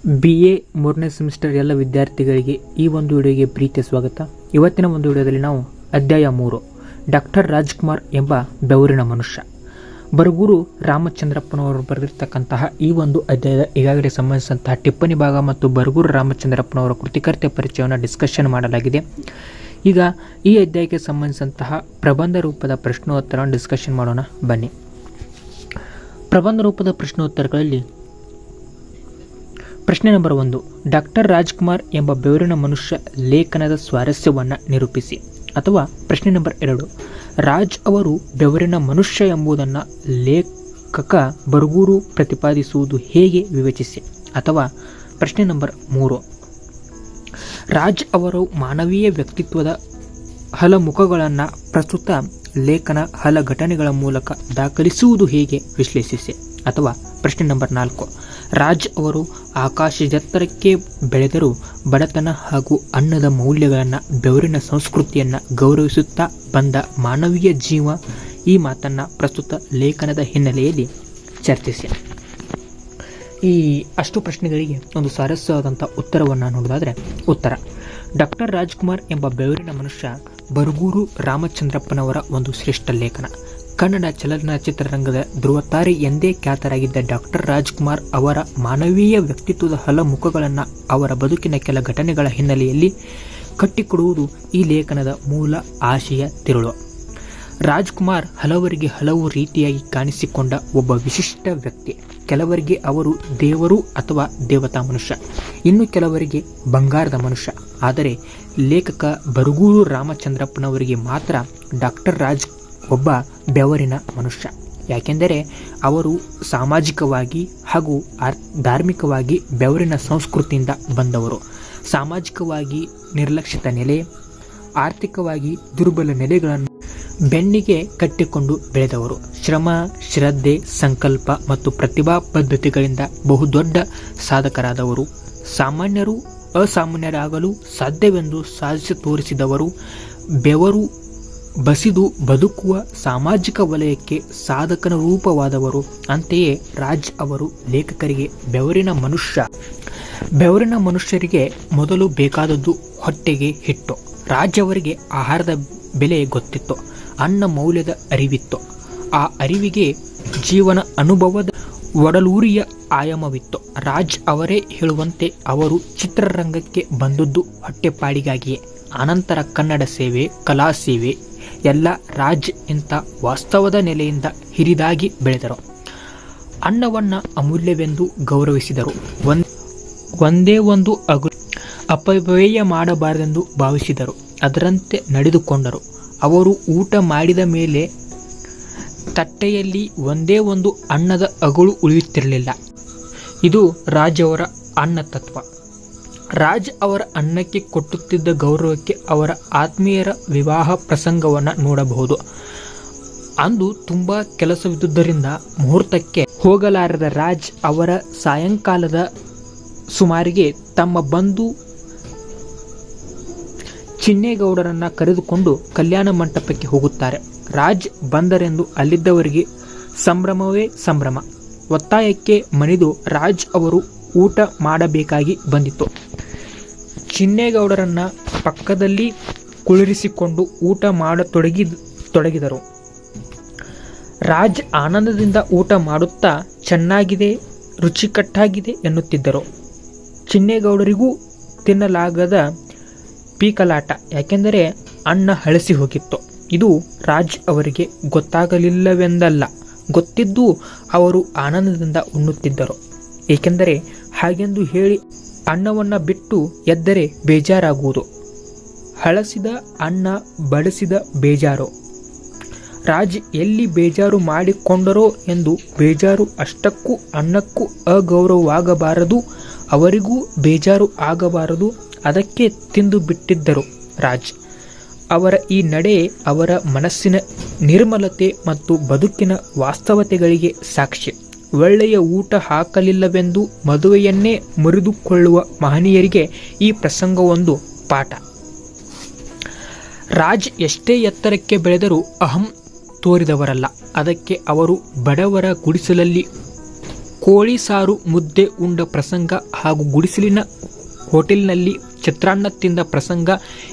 BA ಮೂರನೇ semester ಎಲ್ಲ ವಿದ್ಯಾರ್ಥಿಗಳಿಗೆ ಈ ಒಂದು ವಿಡಿಯೋಗೆ ಪ್ರೀತಿಯ ಸ್ವಾಗತ. ಇವತ್ತಿನ ಒಂದು ವಿಡಿಯೋದಲ್ಲಿ ನಾವು ಅಧ್ಯಾಯ 3 ಡಾಕ್ಟರ್ ರಾಜ್ಕುಮಾರ್ ಎಂಬ ಬೆವರಿನ ಮನುಷ್ಯ ಬರಗೂರು ರಾಮಚಂದ್ರಪ್ಪನವರು ಬರೆದಿರ್ತಕ್ಕಂತಹ ಈ ಒಂದು ಅಧ್ಯಾಯದ ಈಗಾಗಲೇ ಸಂಬಂಧಿಸಿದಂತಹ ಟಿಪ್ಪಣಿ ಭಾಗ ಮತ್ತು ಬರಗೂರು ರಾಮಚಂದ್ರಪ್ಪನವರ ಕೃತಿಕರ್ತೆ ಪರಿಚಯವನ್ನು ಡಿಸ್ಕಷನ್ ಮಾಡಲಾಗಿದೆ. ಈಗ ಈ ಅಧ್ಯಾಯಕ್ಕೆ ಸಂಬಂಧಿಸಿದಂತಹ ಪ್ರಬಂಧ ರೂಪದ ಪ್ರಶ್ನೋತ್ತರವನ್ನು ಡಿಸ್ಕಷನ್ ಮಾಡೋಣ ಬನ್ನಿ. ಪ್ರಬಂಧ ರೂಪದ ಪ್ರಶ್ನೋತ್ತರಗಳಲ್ಲಿ ಪ್ರಶ್ನೆ ನಂಬರ್ 1, ಡಾಕ್ಟರ್ ರಾಜ್ಕುಮಾರ್ ಎಂಬ ಬೆವರಿನ ಮನುಷ್ಯ ಲೇಖನದ ಸ್ವಾರಸ್ಯವನ್ನು ನಿರೂಪಿಸಿ. ಅಥವಾ ಪ್ರಶ್ನೆ ನಂಬರ್ 2, ರಾಜ್ ಅವರು ಬೆವರಿನ ಮನುಷ್ಯ ಎಂಬುದನ್ನು ಲೇಖಕ ಬರಗೂರು ಪ್ರತಿಪಾದಿಸುವುದು ಹೇಗೆ ವಿವೇಚಿಸಿ. ಅಥವಾ ಪ್ರಶ್ನೆ ನಂಬರ್ 3, ರಾಜ್ ಅವರು ಮಾನವೀಯ ವ್ಯಕ್ತಿತ್ವದ ಹಲ ಮುಖಗಳನ್ನು ಪ್ರಸ್ತುತ ಲೇಖನ ಹಲ ಘಟನೆಗಳ ಮೂಲಕ ದಾಖಲಿಸುವುದು ಹೇಗೆ ವಿಶ್ಲೇಷಿಸಿ. ಅಥವಾ ಪ್ರಶ್ನೆ ನಂಬರ್ 4, ರಾಜ್ ಅವರು ಆಕಾಶದೆತ್ತರಕ್ಕೆ ಬೆಳೆದರೂ ಬಡತನ ಹಾಗೂ ಅನ್ನದ ಮೌಲ್ಯಗಳನ್ನು ಬೆವರಿನ ಸಂಸ್ಕೃತಿಯನ್ನು ಗೌರವಿಸುತ್ತಾ ಬಂದ ಮಾನವೀಯ ಜೀವ, ಈ ಮಾತನ್ನು ಪ್ರಸ್ತುತ ಲೇಖನದ ಹಿನ್ನೆಲೆಯಲ್ಲಿ ಚರ್ಚಿಸಿ. ಈ ಅಷ್ಟು ಪ್ರಶ್ನೆಗಳಿಗೆ ಒಂದು ಸ್ವಾರಸ್ಯವಾದಂಥ ಉತ್ತರವನ್ನು ನೋಡೋದಾದರೆ, ಉತ್ತರ ಡಾಕ್ಟರ್ ರಾಜ್ಕುಮಾರ್ ಎಂಬ ಬೆವರಿನ ಮನುಷ್ಯ ಬರಗೂರು ರಾಮಚಂದ್ರಪ್ಪನವರ ಒಂದು ಶ್ರೇಷ್ಠ ಲೇಖನ. ಕನ್ನಡ ಚಲನಚಿತ್ರರಂಗದ ಧ್ರುವತಾರೆ ಎಂದೇ ಖ್ಯಾತರಾಗಿದ್ದ ಡಾಕ್ಟರ್ ರಾಜ್ಕುಮಾರ್ ಅವರ ಮಾನವೀಯ ವ್ಯಕ್ತಿತ್ವದ ಹಲ ಮುಖಗಳನ್ನು ಅವರ ಬದುಕಿನ ಕೆಲ ಘಟನೆಗಳ ಹಿನ್ನೆಲೆಯಲ್ಲಿ ಕಟ್ಟಿಕೊಡುವುದು ಈ ಲೇಖನದ ಮೂಲ ಆಶಯ ತಿರುಳು. ರಾಜ್ಕುಮಾರ್ ಹಲವರಿಗೆ ಹಲವು ರೀತಿಯಾಗಿ ಕಾಣಿಸಿಕೊಂಡ ಒಬ್ಬ ವಿಶಿಷ್ಟ ವ್ಯಕ್ತಿ. ಕೆಲವರಿಗೆ ಅವರು ದೇವರು ಅಥವಾ ದೇವತಾ ಮನುಷ್ಯ, ಇನ್ನು ಕೆಲವರಿಗೆ ಬಂಗಾರದ ಮನುಷ್ಯ. ಆದರೆ ಲೇಖಕ ಬರಗೂರು ರಾಮಚಂದ್ರಪ್ಪನವರಿಗೆ ಮಾತ್ರ ಡಾಕ್ಟರ್ ರಾಜ್ ಒಬ್ಬ ಬೆವರಿನ ಮನುಷ್ಯ. ಯಾಕೆಂದರೆ ಅವರು ಸಾಮಾಜಿಕವಾಗಿ ಹಾಗೂ ಧಾರ್ಮಿಕವಾಗಿ ಬೆವರಿನ ಸಂಸ್ಕೃತಿಯಿಂದ ಬಂದವರು. ಸಾಮಾಜಿಕವಾಗಿ ನಿರ್ಲಕ್ಷಿತ ನೆಲೆ, ಆರ್ಥಿಕವಾಗಿ ದುರ್ಬಲ ನೆಲೆಗಳನ್ನು ಬೆನ್ನಿಗೆ ಕಟ್ಟಿಕೊಂಡು ಬೆಳೆದವರು. ಶ್ರಮ, ಶ್ರದ್ಧೆ, ಸಂಕಲ್ಪ ಮತ್ತು ಪ್ರತಿಭಾ ಪದ್ಧತಿಗಳಿಂದ ಬಹುದೊಡ್ಡ ಸಾಧಕರಾದವರು. ಸಾಮಾನ್ಯರು ಅಸಾಮಾನ್ಯರಾಗಲು ಸಾಧ್ಯವೆಂದು ಸಾಧಿಸಿ ತೋರಿಸಿದವರು. ಬೆವರು ಬಸಿದು ಬದುಕುವ ಸಾಮಾಜಿಕ ವಲಯಕ್ಕೆ ಸಾಧಕನ ರೂಪವಾದವರು. ಅಂತೆಯೇ ರಾಜ್ ಅವರು ಲೇಖಕರಿಗೆ ಬೆವರಿನ ಮನುಷ್ಯರಿಗೆ ಮೊದಲು ಬೇಕಾದದ್ದು ಹೊಟ್ಟೆಗೆ ಹಿಟ್ಟು. ರಾಜ್ ಅವರಿಗೆ ಆಹಾರದ ಬೆಲೆ ಗೊತ್ತಿತ್ತು, ಅನ್ನ ಮೌಲ್ಯದ ಅರಿವಿತ್ತು. ಆ ಅರಿವಿಗೆ ಜೀವನ ಅನುಭವದ ಒಡಲೂರಿಯ ಆಯಾಮವಿತ್ತು. ರಾಜ್ ಅವರೇ ಹೇಳುವಂತೆ ಅವರು ಚಿತ್ರರಂಗಕ್ಕೆ ಬಂದದ್ದು ಹೊಟ್ಟೆಪಾಡಿಗಾಗಿಯೇ. ಅನಂತರ ಕನ್ನಡ ಸೇವೆ, ಕಲಾ ಸೇವೆ ಎಲ್ಲ ರಾಜ್ ಇಂಥ ವಾಸ್ತವದ ನೆಲೆಯಿಂದ ಹಿರಿದಾಗಿ ಬೆಳೆದರು. ಅನ್ನವನ್ನು ಅಮೂಲ್ಯವೆಂದು ಗೌರವಿಸಿದರು. ಒಂದೇ ಒಂದು ಅಪವ್ಯಯ ಮಾಡಬಾರದೆಂದು ಭಾವಿಸಿದರು. ಅದರಂತೆ ನಡೆದುಕೊಂಡರು. ಅವರು ಊಟ ಮಾಡಿದ ಮೇಲೆ ತಟ್ಟೆಯಲ್ಲಿ ಒಂದೇ ಒಂದು ಅನ್ನದ ಅಗುಳು ಉಳಿಯುತ್ತಿರಲಿಲ್ಲ. ಇದು ರಾಜ್ ಅವರ ಅನ್ನ ತತ್ವ. ರಾಜ್ ಅವರ ಅನ್ನಕ್ಕೆ ಕೊಟ್ಟುತ್ತಿದ್ದ ಗೌರವಕ್ಕೆ ಅವರ ಆತ್ಮೀಯರ ವಿವಾಹ ಪ್ರಸಂಗವನ್ನು ನೋಡಬಹುದು. ಅಂದು ತುಂಬ ಕೆಲಸವಿದ್ದುದರಿಂದ ಮುಹೂರ್ತಕ್ಕೆ ಹೋಗಲಾರದ ರಾಜ್ ಅವರ ಸಾಯಂಕಾಲದ ಸುಮಾರಿಗೆ ತಮ್ಮ ಬಂಧು ಚಿನ್ನೇಗೌಡರನ್ನು ಕರೆದುಕೊಂಡು ಕಲ್ಯಾಣ ಮಂಟಪಕ್ಕೆ ಹೋಗುತ್ತಾರೆ. ರಾಜ್ ಬಂದರೆಂದು ಅಲ್ಲಿದ್ದವರಿಗೆ ಸಂಭ್ರಮವೇ ಸಂಭ್ರಮ. ಒತ್ತಾಯಕ್ಕೆ ಮಣಿದು ರಾಜ್ ಅವರು ಊಟ ಮಾಡಬೇಕಾಗಿ ಬಂದಿತ್ತು. ಚಿನ್ನೇಗೌಡರನ್ನು ಪಕ್ಕದಲ್ಲಿ ಕುಳ್ಳಿರಿಸಿಕೊಂಡು ಊಟ ಮಾಡತೊಡಗಿದರು. ರಾಜ್ ಆನಂದದಿಂದ ಊಟ ಮಾಡುತ್ತಾ ಚೆನ್ನಾಗಿದೆ, ರುಚಿಕಟ್ಟಾಗಿದೆ ಎನ್ನುತ್ತಿದ್ದರು. ಚಿನ್ನೇಗೌಡರಿಗೂ ತಿನ್ನಲಾಗದ ಪೀಕಲಾಟ. ಯಾಕೆಂದರೆ ಅನ್ನ ಹಳಸಿ ಹೋಗಿತ್ತು. ಇದು ರಾಜ್ ಅವರಿಗೆ ಗೊತ್ತಾಗಲಿಲ್ಲವೆಂದಲ್ಲ, ಗೊತ್ತಿದ್ದು ಅವರು ಆನಂದದಿಂದ ಉಣ್ಣುತ್ತಿದ್ದರು. ಏಕೆಂದರೆ ಹಾಗೆಂದು ಹೇಳಿ ಅನ್ನವನ್ನು ಬಿಟ್ಟು ಎದ್ದರೆ ಬೇಜಾರಾಗುವುದು. ಹಳಸಿದ ಅನ್ನ ಬಡಿಸಿದ ಬೇಜಾರು. ರಾಜ್ ಎಲ್ಲಿ ಬೇಜಾರು ಮಾಡಿಕೊಂಡರೋ ಎಂದು ಬೇಜಾರು. ಅಷ್ಟಕ್ಕೂ ಅನ್ನಕ್ಕೂ ಅಗೌರವವಾಗಬಾರದು, ಅವರಿಗೂ ಬೇಜಾರು ಆಗಬಾರದು. ಅದಕ್ಕೆ ತಿಂದು ಬಿಟ್ಟಿದ್ದರು ರಾಜ್. ಅವರ ಈ ನಡೆ ಅವರ ಮನಸ್ಸಿನ ನಿರ್ಮಲತೆ ಮತ್ತು ಬದುಕಿನ ವಾಸ್ತವತೆಗಳಿಗೆ ಸಾಕ್ಷಿ. ಒಳ್ಳೆಯ ಊಟ ಹಾಕಲಿಲ್ಲವೆಂದು ಮದುವೆಯನ್ನೇ ಮುರಿದುಕೊಳ್ಳುವ ಮಹನೀಯರಿಗೆ ಈ ಪ್ರಸಂಗವೊಂದು ಪಾಠ. ರಾಜ್ ಎಷ್ಟೇ ಎತ್ತರಕ್ಕೆ ಬೆಳೆದರೂ ಅಹಂ ತೋರಿದವರಲ್ಲ. ಅದಕ್ಕೆ ಅವರು ಬಡವರ ಗುಡಿಸಲಲ್ಲಿ ಕೋಳಿ ಸಾರು ಮುದ್ದೆ ಉಂಡ ಪ್ರಸಂಗ ಹಾಗೂ ಗುಡಿಸಲಿನ ಹೋಟೆಲ್ನಲ್ಲಿ ಚಿತ್ರಾನ್ನ ತಿಂದ ಪ್ರಸಂಗ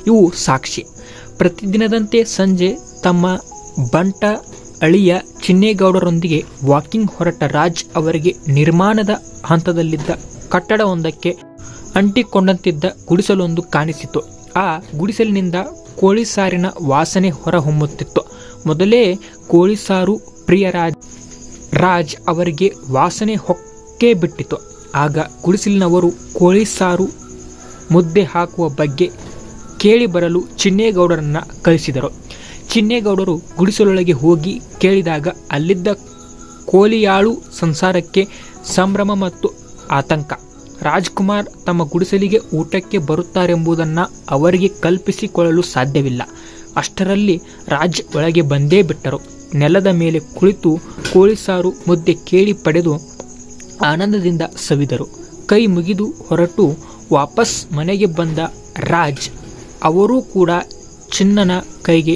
ಇವು ಸಾಕ್ಷಿ. ಪ್ರತಿದಿನದಂತೆ ಸಂಜೆ ತಮ್ಮ ಬಂಟ ಅಳಿಯ ಚಿನ್ನೇಗೌಡರೊಂದಿಗೆ ವಾಕಿಂಗ್ ಹೊರಟ ರಾಜ್ ಅವರಿಗೆ ನಿರ್ಮಾಣದ ಹಂತದಲ್ಲಿದ್ದ ಕಟ್ಟಡವೊಂದಕ್ಕೆ ಅಂಟಿಕೊಂಡಂತಿದ್ದ ಗುಡಿಸಲೊಂದು ಕಾಣಿಸಿತು. ಆ ಗುಡಿಸಲಿನಿಂದ ಕೋಳಿ ಸಾರಿನ ವಾಸನೆ ಹೊರಹೊಮ್ಮುತ್ತಿತ್ತು. ಮೊದಲೇ ಕೋಳಿ ಸಾರು ರಾಜ್ ಅವರಿಗೆ ವಾಸನೆ ಹೊಕ್ಕೆ ಬಿಟ್ಟಿತು. ಆಗ ಗುಡಿಸಲಿನವರು ಕೋಳಿ ಸಾರು ಮುದ್ದೆ ಹಾಕುವ ಬಗ್ಗೆ ಕೇಳಿ ಬರಲು ಚಿನ್ನೇಗೌಡರನ್ನ ಕಳಿಸಿದರು. ಚಿನ್ನೇಗೌಡರು ಗುಡಿಸಲೊಳಗೆ ಹೋಗಿ ಕೇಳಿದಾಗ ಅಲ್ಲಿದ್ದ ಕೋಳಿಯಾಳು ಸಂಸಾರಕ್ಕೆ ಸಂಭ್ರಮ ಮತ್ತು ಆತಂಕ. ರಾಜ್ಕುಮಾರ್ ತಮ್ಮ ಗುಡಿಸಲಿಗೆ ಊಟಕ್ಕೆ ಬರುತ್ತಾರೆಂಬುದನ್ನು ಅವರಿಗೆ ಕಲ್ಪಿಸಿಕೊಳ್ಳಲು ಸಾಧ್ಯವಿಲ್ಲ. ಅಷ್ಟರಲ್ಲಿ ರಾಜ್ ಒಳಗೆ ಬಂದೇ ಬಿಟ್ಟರು. ನೆಲದ ಮೇಲೆ ಕುಳಿತು ಕೋಳಿ ಸಾರು ಮುದ್ದೆ ಕೇಳಿ ಪಡೆದು ಆನಂದದಿಂದ ಸವಿದರು. ಕೈ ಮುಗಿದು ಹೊರಟು ವಾಪಸ್ ಮನೆಗೆ ಬಂದ ರಾಜ್ ಅವರೂ ಕೂಡ ಚಿನ್ನನ ಕೈಗೆ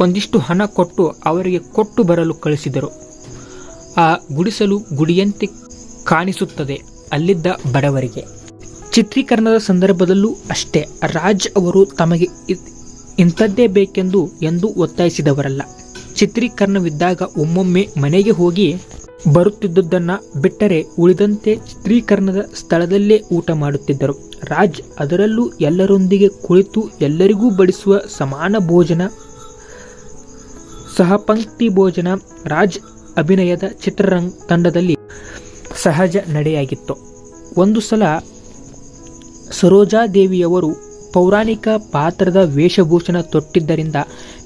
ಒಂದಿಷ್ಟು ಹಣ ಕೊಟ್ಟು ಅವರಿಗೆ ಕೊಟ್ಟು ಬರಲು ಕಳಿಸಿದರು. ಆ ಗುಡಿಸಲು ಗುಡಿಯಂತೆ ಕಾಣಿಸುತ್ತದೆ ಅಲ್ಲಿದ್ದ ಬಡವರಿಗೆ. ಚಿತ್ರೀಕರಣದ ಸಂದರ್ಭದಲ್ಲೂ ಅಷ್ಟೇ ರಾಜ್ ಅವರು ತಮಗೆ ಇಂಥದ್ದೇ ಬೇಕೆಂದು ಎಂದೂ ಒತ್ತಾಯಿಸಿದವರಲ್ಲ. ಚಿತ್ರೀಕರಣವಿದ್ದಾಗ ಒಮ್ಮೊಮ್ಮೆ ಮನೆಗೆ ಹೋಗಿ ಬರುತ್ತಿದ್ದುದನ್ನು ಬಿಟ್ಟರೆ ಉಳಿದಂತೆ ಚಿತ್ರೀಕರಣದ ಸ್ಥಳದಲ್ಲೇ ಊಟ ಮಾಡುತ್ತಿದ್ದರು. ರಾಜ್ ಅದರಲ್ಲೂ ಎಲ್ಲರೊಂದಿಗೆ ಕುಳಿತು ಎಲ್ಲರಿಗೂ ಬಡಿಸುವ ಸಮಾನ ಭೋಜನ, ಸಹಪಂಕ್ತಿ ಭೋಜನ ರಾಜ್ ಅಭಿನಯದ ಚಿತ್ರರಂಗ ತಂಡದಲ್ಲಿ ಸಹಜ ನಡೆಯಾಗಿತ್ತು. ಒಂದು ಸಲ ಸರೋಜಾದೇವಿಯವರು ಪೌರಾಣಿಕ ಪಾತ್ರದ ವೇಷಭೂಷಣ ತೊಟ್ಟಿದ್ದರಿಂದ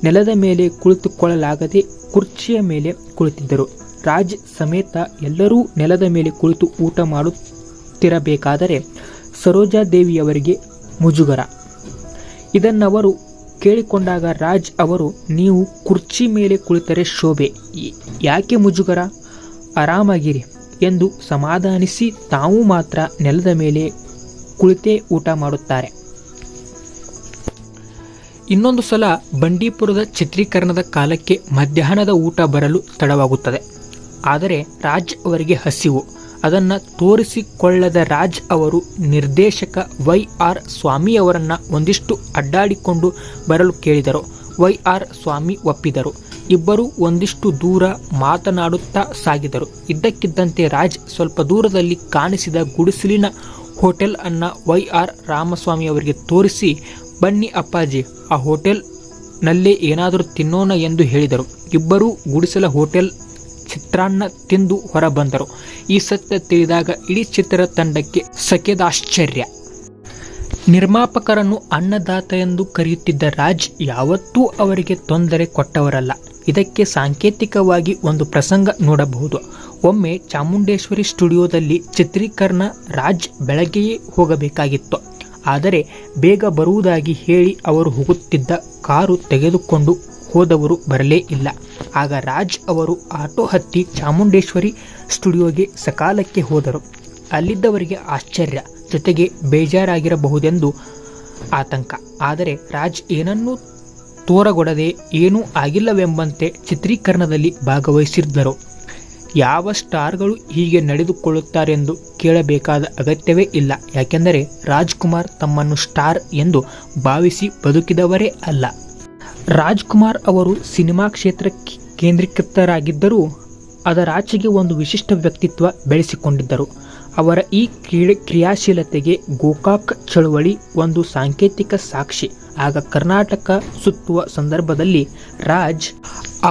ನೆಲದ ಮೇಲೆ ಕುಳಿತುಕೊಳ್ಳಲಾಗದೆ ಕುರ್ಚಿಯ ಮೇಲೆ ಕುಳಿತಿದ್ದರು. ರಾಜ್ ಸಮೇತ ಎಲ್ಲರೂ ನೆಲದ ಮೇಲೆ ಕುಳಿತು ಊಟ ಮಾಡುತ್ತಿರಬೇಕಾದರೆ ಸರೋಜಾದೇವಿಯವರಿಗೆ ಮುಜುಗರ. ಇದನ್ನವರು ಕೇಳಿಕೊಂಡಾಗ ರಾಜ್ ಅವರು, ನೀವು ಕುರ್ಚಿ ಮೇಲೆ ಕುಳಿತರೆ ಶೋಭೆ, ಯಾಕೆ ಮುಜುಗರ, ಆರಾಮಾಗಿರಿ ಎಂದು ಸಮಾಧಾನಿಸಿ ತಾವು ಮಾತ್ರ ನೆಲದ ಮೇಲೆ ಕುಳಿತೇ ಊಟ ಮಾಡುತ್ತಾರೆ. ಇನ್ನೊಂದು ಸಲ ಬಂಡೀಪುರದ ಚಿತ್ರೀಕರಣದ ಕಾಲಕ್ಕೆ ಮಧ್ಯಾಹ್ನದ ಊಟ ಬರಲು ತಡವಾಗುತ್ತದೆ. ಆದರೆ ರಾಜ್ ಅವರಿಗೆ ಹಸಿವು. ಅದನ್ನು ತೋರಿಸಿಕೊಳ್ಳದ ರಾಜ್ ಅವರು ನಿರ್ದೇಶಕ ವೈ.ಆರ್. ಸ್ವಾಮಿಯವರನ್ನ ಒಂದಿಷ್ಟು ಅಡ್ಡಾಡಿಕೊಂಡು ಬರಲು ಕೇಳಿದರು. ವೈ.ಆರ್. ಸ್ವಾಮಿ ಒಪ್ಪಿದರು. ಇಬ್ಬರು ಒಂದಿಷ್ಟು ದೂರ ಮಾತನಾಡುತ್ತಾ ಸಾಗಿದರು. ಇದ್ದಕ್ಕಿದ್ದಂತೆ ರಾಜ್ ಸ್ವಲ್ಪ ದೂರದಲ್ಲಿ ಕಾಣಿಸಿದ ಗುಡಿಸಲಿನ ಹೋಟೆಲ್ ಅನ್ನ ವೈ.ಆರ್. ರಾಮಸ್ವಾಮಿಯವರಿಗೆ ತೋರಿಸಿ, ಬನ್ನಿ ಅಪ್ಪಾಜಿ, ಆ ಹೋಟೆಲ್ ನಲ್ಲೇ ಏನಾದರೂ ತಿನ್ನೋಣ ಎಂದು ಹೇಳಿದರು. ಇಬ್ಬರೂ ಗುಡಿಸಲ ಹೋಟೆಲ್ ಚಿತ್ರಾನ್ನ ತಿಂದು ಹೊರಬಂದರು. ಈ ಸತ್ಯ ತಿಳಿದಾಗ ಇಡೀ ಚಿತ್ರತಂಡಕ್ಕೆ ಸಖೇದಾಶ್ಚರ್ಯ. ನಿರ್ಮಾಪಕರನ್ನು ಅನ್ನದಾತ ಎಂದು ಕರೆಯುತ್ತಿದ್ದ ರಾಜ್ ಯಾವತ್ತೂ ಅವರಿಗೆ ತೊಂದರೆ ಕೊಟ್ಟವರಲ್ಲ. ಇದಕ್ಕೆ ಸಾಂಕೇತಿಕವಾಗಿ ಒಂದು ಪ್ರಸಂಗ ನೋಡಬಹುದು. ಒಮ್ಮೆ ಚಾಮುಂಡೇಶ್ವರಿ ಸ್ಟುಡಿಯೋದಲ್ಲಿ ಚಿತ್ರೀಕರಣ ರಾಜ್ ಬೆಳಗ್ಗೆಯೇ ಹೋಗಬೇಕಾಗಿತ್ತು. ಆದರೆ ಬೇಗ ಬರುವುದಾಗಿ ಹೇಳಿ ಅವರು ಹೋಗುತ್ತಿದ್ದ ಕಾರು ತೆಗೆದುಕೊಂಡು ಹೋದವರು ಬರಲೇ ಇಲ್ಲ. ಆಗ ರಾಜ್ ಅವರು ಆಟೋ ಹತ್ತಿ ಚಾಮುಂಡೇಶ್ವರಿ ಸ್ಟುಡಿಯೋಗೆ ಸಕಾಲಕ್ಕೆ ಹೋದರು. ಅಲ್ಲಿದ್ದವರಿಗೆ ಆಶ್ಚರ್ಯ, ಜೊತೆಗೆ ಬೇಜಾರಾಗಿರಬಹುದೆಂದು ಆತಂಕ. ಆದರೆ ರಾಜ್ ಏನನ್ನೂ ತೋರಗೊಡದೆ ಏನೂ ಆಗಿಲ್ಲವೆಂಬಂತೆ ಚಿತ್ರೀಕರಣದಲ್ಲಿ ಭಾಗವಹಿಸಿದ್ದರು. ಯಾವ ಸ್ಟಾರ್ಗಳು ಹೀಗೆ ನಡೆದುಕೊಳ್ಳುತ್ತಾರೆಂದು ಕೇಳಬೇಕಾದ ಅಗತ್ಯವೇ ಇಲ್ಲ. ಯಾಕೆಂದರೆ ರಾಜ್ಕುಮಾರ್ ತಮ್ಮನ್ನು ಸ್ಟಾರ್ ಎಂದು ಭಾವಿಸಿ ಬದುಕಿದವರೇ ಅಲ್ಲ. ರಾಜ್ಕುಮಾರ್ ಅವರು ಸಿನಿಮಾ ಕ್ಷೇತ್ರ ಕೇಂದ್ರೀಕೃತರಾಗಿದ್ದರೂ ಅದರಾಚೆಗೆ ಒಂದು ವಿಶಿಷ್ಟ ವ್ಯಕ್ತಿತ್ವ ಬೆಳೆಸಿಕೊಂಡಿದ್ದರು. ಅವರ ಈ ಕ್ರಿಯಾಶೀಲತೆಗೆ ಗೋಕಾಕ್ ಚಳವಳಿ ಒಂದು ಸಾಂಕೇತಿಕ ಸಾಕ್ಷಿ. ಆಗ ಕರ್ನಾಟಕ ಸುತ್ತುವ ಸಂದರ್ಭದಲ್ಲಿ ರಾಜ್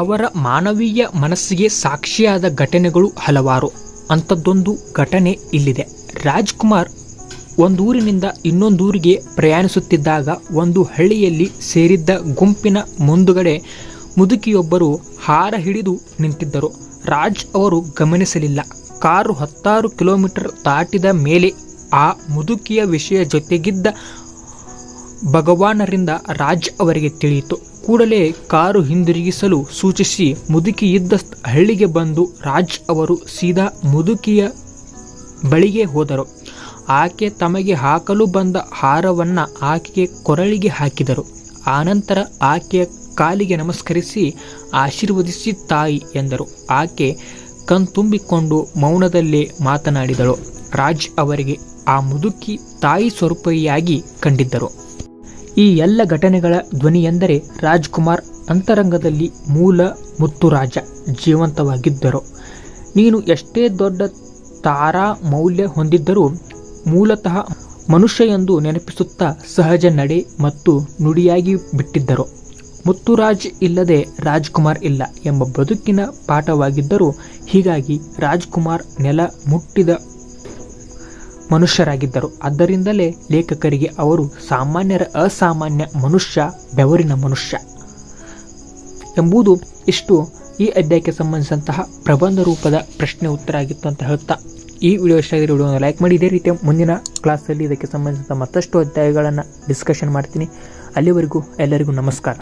ಅವರ ಮಾನವೀಯ ಮನಸ್ಸಿಗೆ ಸಾಕ್ಷಿಯಾದ ಘಟನೆಗಳು ಹಲವಾರು. ಅಂಥದ್ದೊಂದು ಘಟನೆ ಇಲ್ಲಿದೆ. ರಾಜ್ಕುಮಾರ್ ಒಂದೂರಿನಿಂದ ಇನ್ನೊಂದೂರಿಗೆ ಪ್ರಯಾಣಿಸುತ್ತಿದ್ದಾಗ ಒಂದು ಹಳ್ಳಿಯಲ್ಲಿ ಸೇರಿದ್ದ ಗುಂಪಿನ ಮುಂದುಗಡೆ ಮುದುಕಿಯೊಬ್ಬರು ಹಾರ ಹಿಡಿದು ನಿಂತಿದ್ದರು. ರಾಜ್ ಅವರು ಗಮನಿಸಲಿಲ್ಲ. ಕಾರು 10 ಕಿಲೋಮೀಟರ್ ದಾಟಿದ ಮೇಲೆ ಆ ಮುದುಕಿಯ ವಿಷಯ ಜೊತೆಗಿದ್ದ ಭಗವಾನರಿಂದ ರಾಜ್ ಅವರಿಗೆ ತಿಳಿಯಿತು. ಕೂಡಲೇ ಕಾರು ಹಿಂದಿರುಗಿಸಲು ಸೂಚಿಸಿ ಮುದುಕಿ ಇದ್ದ ಹಳ್ಳಿಗೆ ಬಂದು ರಾಜ್ ಅವರು ಸೀದಾ ಮುದುಕಿಯ ಬಳಿಗೆ ಹೋದರು. ಆಕೆ ತಮಗೆ ಹಾಕಲು ಬಂದ ಹಾರವನ್ನು ಆಕೆಗೆ ಕೊರಳಿಗೆ ಹಾಕಿದರು. ಆನಂತರ ಆಕೆಯ ಕಾಲಿಗೆ ನಮಸ್ಕರಿಸಿ ಆಶೀರ್ವದಿಸಿ ತಾಯಿ ಎಂದರು. ಆಕೆ ಕಣ್ತುಂಬಿಕೊಂಡು ಮೌನದಲ್ಲೇ ಮಾತನಾಡಿದಳು. ರಾಜ್ ಅವರಿಗೆ ಆ ಮುದುಕಿ ತಾಯಿ ಸ್ವರೂಪಿಯಾಗಿ ಕಂಡಿದ್ದರು. ಈ ಎಲ್ಲ ಘಟನೆಗಳ ಧ್ವನಿಯೆಂದರೆ ರಾಜ್ಕುಮಾರ್ ಅಂತರಂಗದಲ್ಲಿ ಮೂಲ ಮುತ್ತುರಾಜ ಜೀವಂತವಾಗಿದ್ದರು. ನೀನು ಎಷ್ಟೇ ದೊಡ್ಡ ತಾರಾ ಮೌಲ್ಯ ಹೊಂದಿದ್ದರೂ ಮೂಲತಃ ಮನುಷ್ಯ ಎಂದು ನೆನಪಿಸುತ್ತಾ ಸಹಜ ನಡೆ ಮತ್ತು ನುಡಿಯಾಗಿ ಬಿಟ್ಟಿದ್ದರು. ಮುತ್ತುರಾಜ್ ಇಲ್ಲದೆ ರಾಜ್ಕುಮಾರ್ ಇಲ್ಲ ಎಂಬ ಬದುಕಿನ ಪಾಠವಾಗಿದ್ದರು. ಹೀಗಾಗಿ ರಾಜ್ಕುಮಾರ್ ನೆಲ ಮುಟ್ಟಿದ ಮನುಷ್ಯರಾಗಿದ್ದರು. ಆದ್ದರಿಂದಲೇ ಲೇಖಕರಿಗೆ ಅವರು ಸಾಮಾನ್ಯರ ಅಸಾಮಾನ್ಯ ಮನುಷ್ಯ, ಬೆವರಿನ ಮನುಷ್ಯ ಎಂಬುದು ಇಷ್ಟು ಈ ಅಧ್ಯಾಯಕ್ಕೆ ಸಂಬಂಧಿಸಿದಂತಹ ಪ್ರಬಂಧ ರೂಪದ ಪ್ರಶ್ನೆ ಉತ್ತರ ಆಗಿತ್ತು ಅಂತ ಹೇಳ್ತಾ ಈ ವಿಡಿಯೋ ಇಷ್ಟ ಆಗಿದ್ರೆ ವಿಡಿಯೋನ ಲೈಕ್ ಮಾಡಿ. ಇದೇ ರೀತಿಯ ಮುಂದಿನ ಕ್ಲಾಸಲ್ಲಿ ಇದಕ್ಕೆ ಸಂಬಂಧಿಸಿದ ಮತ್ತಷ್ಟು ಅಧ್ಯಾಯಗಳನ್ನು ಡಿಸ್ಕಷನ್ ಮಾಡ್ತೀನಿ. ಅಲ್ಲಿವರೆಗೂ ಎಲ್ಲರಿಗೂ ನಮಸ್ಕಾರ.